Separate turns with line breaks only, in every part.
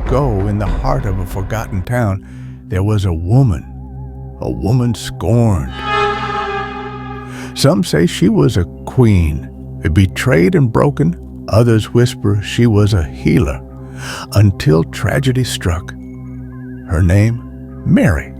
ago, in the heart of a forgotten town, there was a woman scorned. Some say she was a queen, betrayed and broken. Others whisper she was a healer, until tragedy struck. Her name, Mary,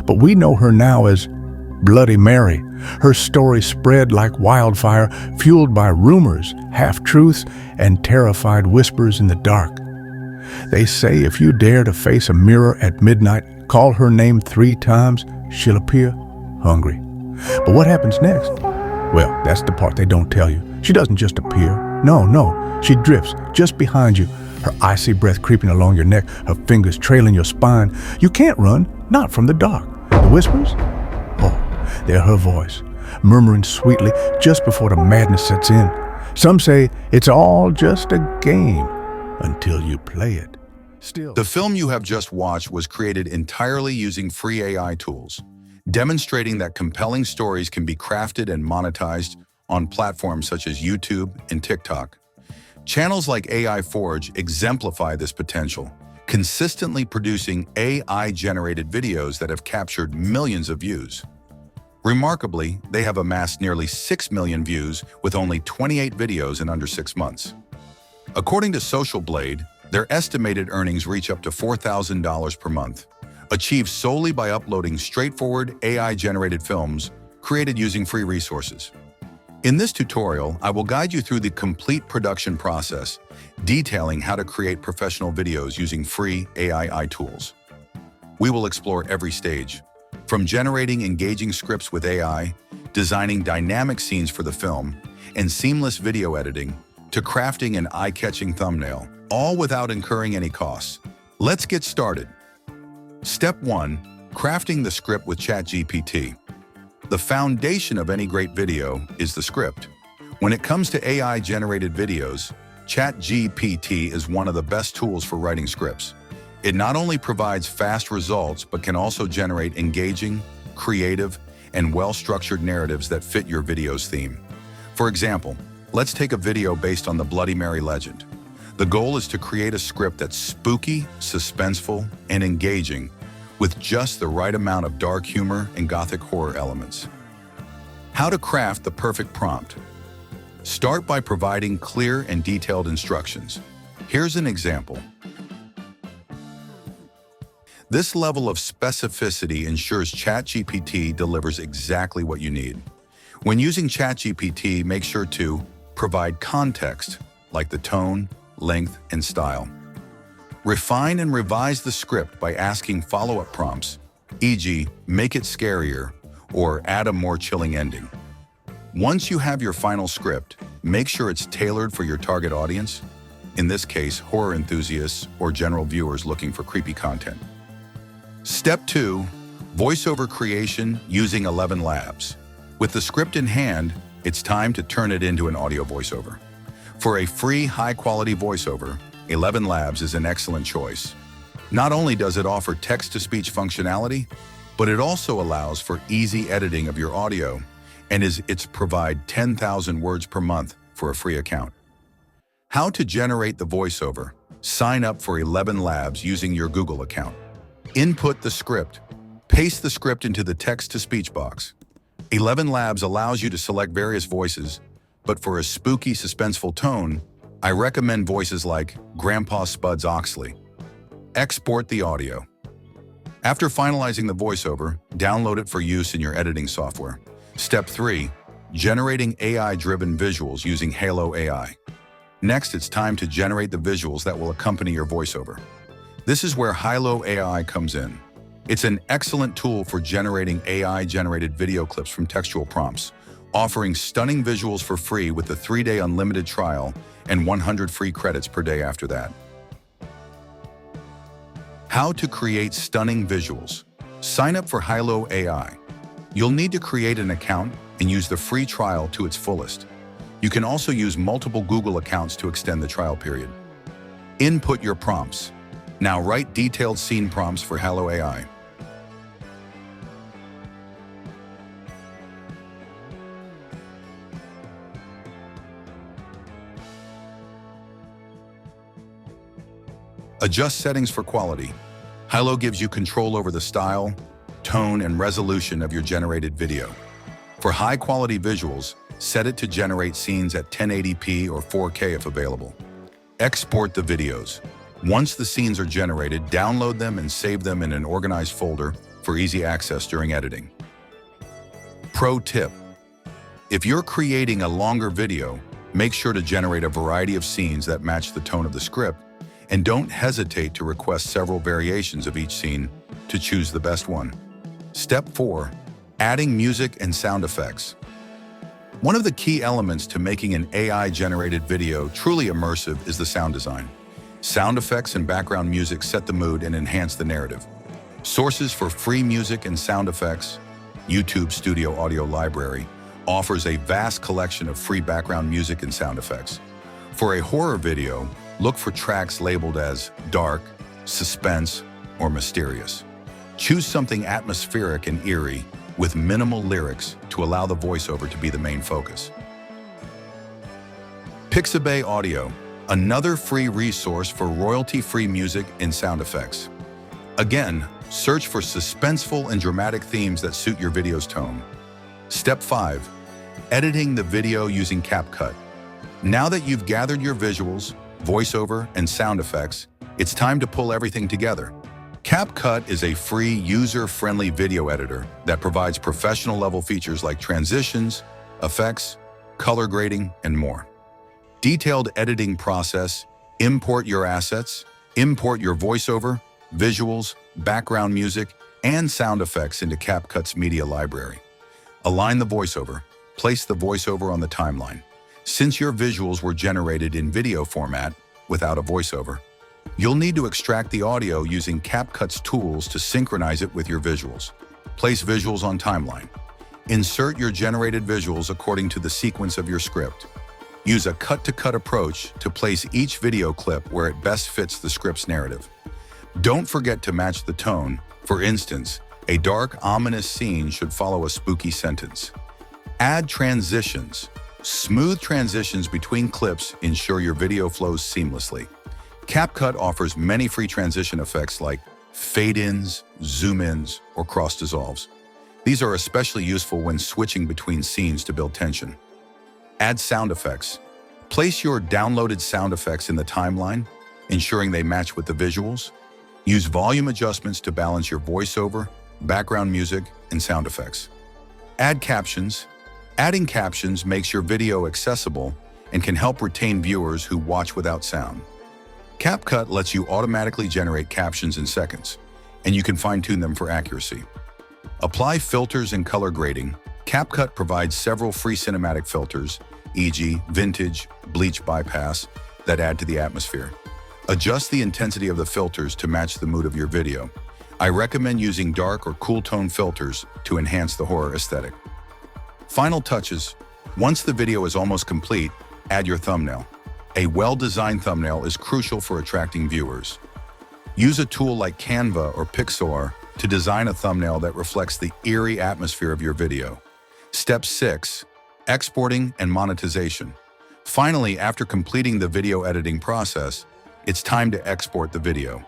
but we know her now as Bloody Mary. Her story spread like wildfire, fueled by rumors, half-truths, and terrified whispers in the dark. They say if you dare to face a mirror at midnight, call her name 3 times, she'll appear hungry. But what happens next? Well, that's the part they don't tell you. She doesn't just appear. No, she drifts just behind you, her icy breath creeping along your neck, her fingers trailing your spine. You can't run, not from the dark. The whispers? Oh, they're her voice, murmuring sweetly just before the madness sets in. Some say it's all just a game until you play it. Still,
the film you have just watched was created entirely using free AI tools, demonstrating that compelling stories can be crafted and monetized on platforms such as YouTube and TikTok. Channels like AI Forge exemplify this potential, consistently producing AI-generated videos that have captured millions of views. Remarkably, they have amassed nearly 6 million views with only 28 videos in under 6 months. According to Social Blade, their estimated earnings reach up to $4,000 per month, achieved solely by uploading straightforward AI-generated films created using free resources. In this tutorial, I will guide you through the complete production process, detailing how to create professional videos using free AI tools. We will explore every stage, from generating engaging scripts with AI, designing dynamic scenes for the film, and seamless video editing, to crafting an eye-catching thumbnail, all without incurring any costs. Let's get started. Step 1. Crafting the script with ChatGPT. The foundation of any great video is the script. When it comes to AI-generated videos, ChatGPT is one of the best tools for writing scripts. It not only provides fast results, but can also generate engaging, creative, and well-structured narratives that fit your video's theme. For example, let's take a video based on the Bloody Mary legend. The goal is to create a script that's spooky, suspenseful, and engaging, with just the right amount of dark humor and gothic horror elements. How to craft the perfect prompt. Start by providing clear and detailed instructions. Here's an example. This level of specificity ensures ChatGPT delivers exactly what you need. When using ChatGPT, make sure to provide context, like the tone, length, and style. Refine and revise the script by asking follow-up prompts, e.g., make it scarier, or add a more chilling ending. Once you have your final script, make sure it's tailored for your target audience, in this case, horror enthusiasts or general viewers looking for creepy content. Step 2. Voiceover creation using 11 Labs. With the script in hand, it's time to turn it into an audio voiceover. For a free, high-quality voiceover, 11 Labs is an excellent choice. Not only does it offer text-to-speech functionality, but it also allows for easy editing of your audio and it's provide 10,000 words per month for a free account. How to generate the voiceover. Sign up for 11 Labs using your Google account. Input the script. Paste the script into the text-to-speech box. 11 Labs allows you to select various voices, but for a spooky, suspenseful tone, I recommend voices like Grandpa Spuds Oxley. Export the audio. After finalizing the voiceover, download it for use in your editing software. Step 3. Generating AI-driven visuals using Halo AI. Next, it's time to generate the visuals that will accompany your voiceover. This is where Halo AI comes in. It's an excellent tool for generating AI-generated video clips from textual prompts, offering stunning visuals for free with a 3-day unlimited trial and 100 free credits per day after that. How to create stunning visuals. Sign up for Hilo AI. You'll need to create an account and use the free trial to its fullest. You can also use multiple Google accounts to extend the trial period. Input your prompts. Now write detailed scene prompts for Hilo AI. Adjust settings for quality. High-low gives you control over the style, tone, and resolution of your generated video. For high-quality visuals, set it to generate scenes at 1080p or 4K if available. Export the videos. Once the scenes are generated, download them and save them in an organized folder for easy access during editing. Pro tip: if you're creating a longer video, make sure to generate a variety of scenes that match the tone of the script, and don't hesitate to request several variations of each scene to choose the best one. Step 4. Adding music and sound effects. One of the key elements to making an AI-generated video truly immersive is the sound design. Sound effects and background music set the mood and enhance the narrative. Sources for free music and sound effects. YouTube Studio Audio Library offers a vast collection of free background music and sound effects. For a horror video, look for tracks labeled as dark, suspense, or mysterious. Choose something atmospheric and eerie with minimal lyrics to allow the voiceover to be the main focus. Pixabay Audio, another free resource for royalty-free music and sound effects. Again, search for suspenseful and dramatic themes that suit your video's tone. Step 5. Editing the video using CapCut. Now that you've gathered your visuals, voiceover, and sound effects, it's time to pull everything together. CapCut is a free, user-friendly video editor that provides professional-level features like transitions, effects, color grading, and more. Detailed editing process: import your assets, import your voiceover, visuals, background music, and sound effects into CapCut's media library. Align the voiceover. Place the voiceover on the timeline. Since your visuals were generated in video format without a voiceover, you'll need to extract the audio using CapCut's tools to synchronize it with your visuals. Place visuals on timeline. Insert your generated visuals according to the sequence of your script. Use a cut-to-cut approach to place each video clip where it best fits the script's narrative. Don't forget to match the tone. For instance, a dark, ominous scene should follow a spooky sentence. Add transitions. Smooth transitions between clips ensure your video flows seamlessly. CapCut offers many free transition effects like fade-ins, zoom-ins, or cross-dissolves. These are especially useful when switching between scenes to build tension. Add sound effects. Place your downloaded sound effects in the timeline, ensuring they match with the visuals. Use volume adjustments to balance your voiceover, background music, and sound effects. Add captions. Adding captions makes your video accessible and can help retain viewers who watch without sound. CapCut lets you automatically generate captions in seconds, and you can fine-tune them for accuracy. Apply filters and color grading. CapCut provides several free cinematic filters, e.g., vintage, bleach bypass, that add to the atmosphere. Adjust the intensity of the filters to match the mood of your video. I recommend using dark or cool tone filters to enhance the horror aesthetic. Final touches. Once the video is almost complete, add your thumbnail. A well-designed thumbnail is crucial for attracting viewers. Use a tool like Canva or Pixar to design a thumbnail that reflects the eerie atmosphere of your video. Step 6. Exporting and monetization. Finally, after completing the video editing process, it's time to export the video.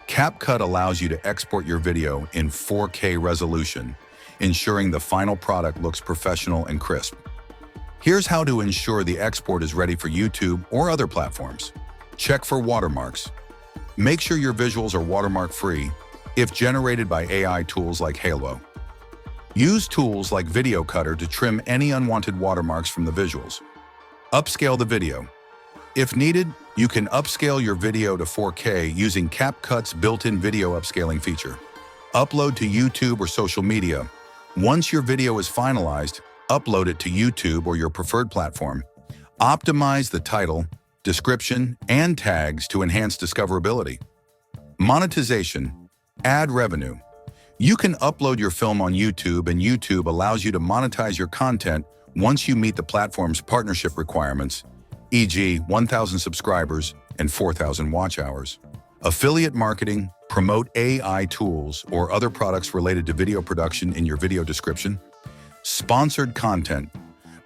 CapCut allows you to export your video in 4K resolution, ensuring the final product looks professional and crisp. Here's how to ensure the export is ready for YouTube or other platforms. Check for watermarks. Make sure your visuals are watermark-free if generated by AI tools like Halo. Use tools like Video Cutter to trim any unwanted watermarks from the visuals. Upscale the video. If needed, you can upscale your video to 4K using CapCut's built-in video upscaling feature. Upload to YouTube or social media. Once your video is finalized, upload it to YouTube or your preferred platform. Optimize the title, description, and tags to enhance discoverability. Monetization. Ad revenue. You can upload your film on YouTube, and YouTube allows you to monetize your content once you meet the platform's partnership requirements, e.g., 1,000 subscribers and 4,000 watch hours. Affiliate marketing. Promote AI tools or other products related to video production in your video description. Sponsored content.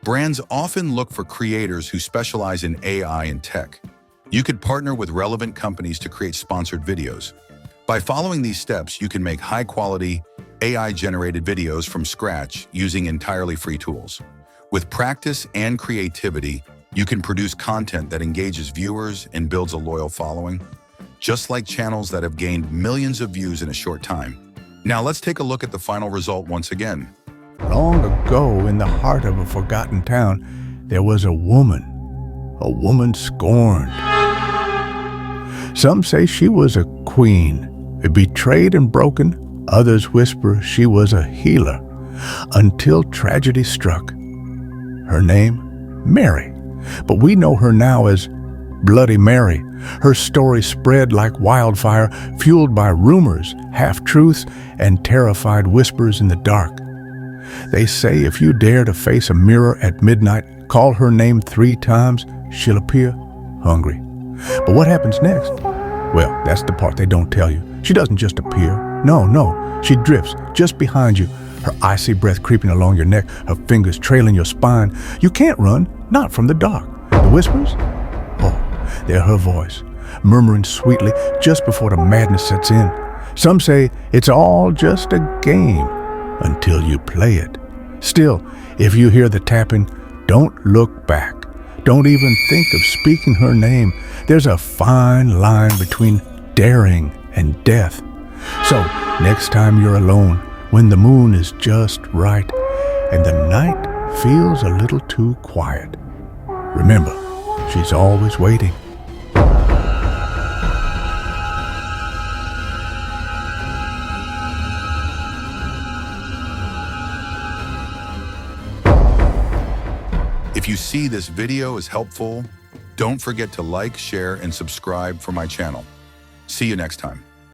Brands often look for creators who specialize in AI and tech. You could partner with relevant companies to create sponsored videos. By following these steps, you can make high-quality, AI-generated videos from scratch using entirely free tools. With practice and creativity, you can produce content that engages viewers and builds a loyal following, just like channels that have gained millions of views in a short time. Now let's take a look at the final result once again.
Long ago, in the heart of a forgotten town, there was a woman scorned. Some say she was a queen, betrayed and broken. Others whisper she was a healer, until tragedy struck. Her name, Mary, but we know her now as Bloody Mary. Her story spread like wildfire, fueled by rumors, half-truths, and terrified whispers in the dark. They say if you dare to face a mirror at midnight, call her name 3 times, she'll appear hungry. But what happens next? Well, that's the part they don't tell you. She doesn't just appear. No, she drifts just behind you, her icy breath creeping along your neck, her fingers trailing your spine. You can't run, not from the dark. The whispers? Oh, they're her voice, murmuring sweetly just before the madness sets in. Some say it's all just a game until you play it. Still, if you hear the tapping, don't look back. Don't even think of speaking her name. There's a fine line between daring and death. So, next time you're alone, when the moon is just right and the night feels a little too quiet, remember, she's always waiting.
If you see this video is helpful, don't forget to like, share, and subscribe for my channel. See you next time.